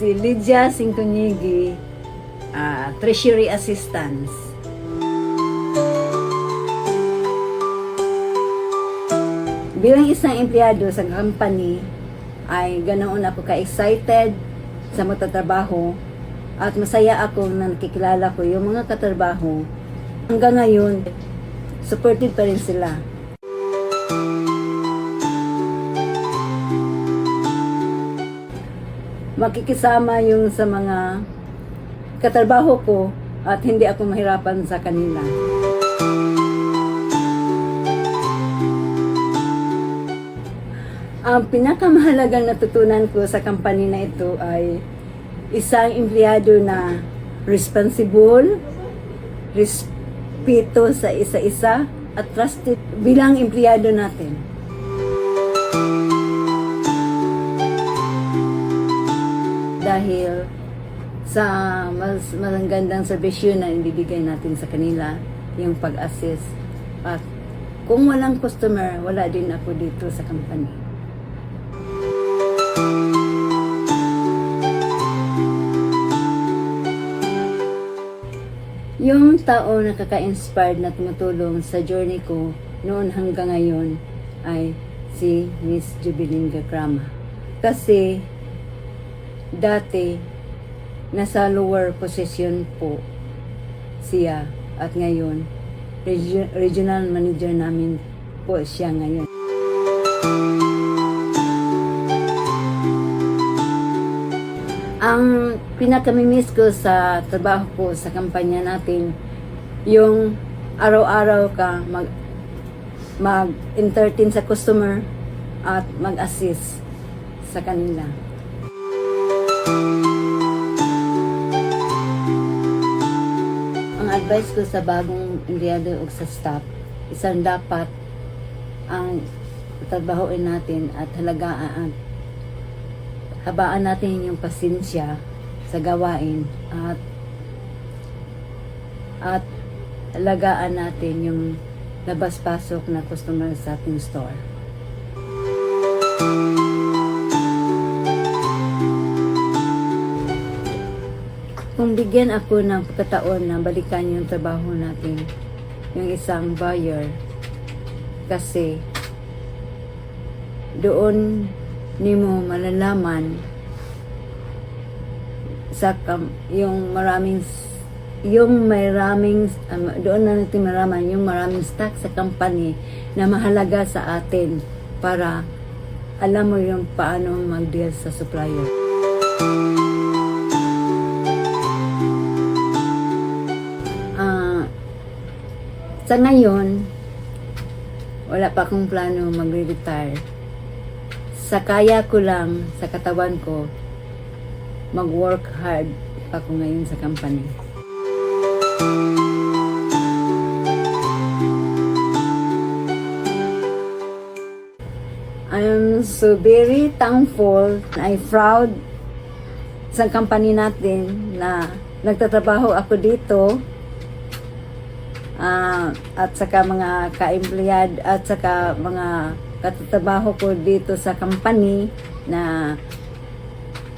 Si Lydia Singtonyigi, Treasury Assistance. Bilang isang empleyado sa company, ay ganoon ako ka-excited sa magtatrabaho at masaya ako na nakikilala ko yung mga katrabaho. Hanggang ngayon, supported pa rin sila. Makikisama yung sa mga katrabaho ko at hindi ako mahirapan sa kanila. Ang pinakamahalagang natutunan ko sa company na ito ay isang empleyado na responsible, respeto sa isa-isa at trusted bilang empleyado natin. Dahil sa mas magandang serbisyo na ibibigay natin sa kanila, yung pag-assist. At kung walang customer, wala din ako dito sa company. Yung tao na kaka-inspired na tumutulong sa journey ko noon hanggang ngayon ay si Miss Jubilin Gakrama. Kasi dati nasa lower position po siya at ngayon regional manager namin po siya ngayon. Ang pinakamimiss ko sa trabaho ko sa kampanya natin, yung araw-araw ka mag-entertain sa customer at mag-assist sa kanila. Ang advice ko sa bagong empleyado o sa staff, isang dapat ang trabahoin natin at halagaan at habaan natin yung pasensya sa gawain at alagaan natin yung labas-pasok na customer sa ating store. Kung bigyan ako ng pagkataon na balikan yung trabaho natin, yung isang buyer, kasi doon nimo malalaman sa yung maraming doon na natin malaman yung maraming stock sa company na mahalaga sa atin para alam mo yung paano mag-deal sa supplier. Sa ngayon, wala pa akong plano mag-retire. Sa kaya ko lang, sa katawan ko, mag-work hard pa ko ngayon sa company. I'm so very thankful, I'm proud sa company natin na nagtatrabaho ako dito at saka mga ka-empleyad at saka mga katatrabaho ko dito sa company na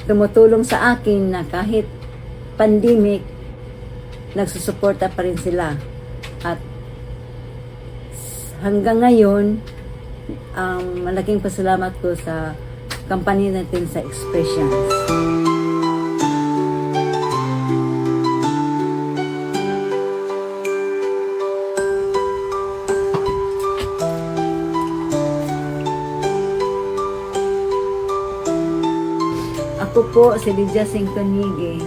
tumutulong sa akin na kahit pandemic, nagsusuporta pa rin sila. At hanggang ngayon, malaking pasalamat ko sa company natin sa Expressions. Ako po si Lydia Singtonyigi,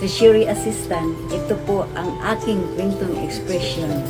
Treasury Assistant. Ito po ang aking kwentong expression.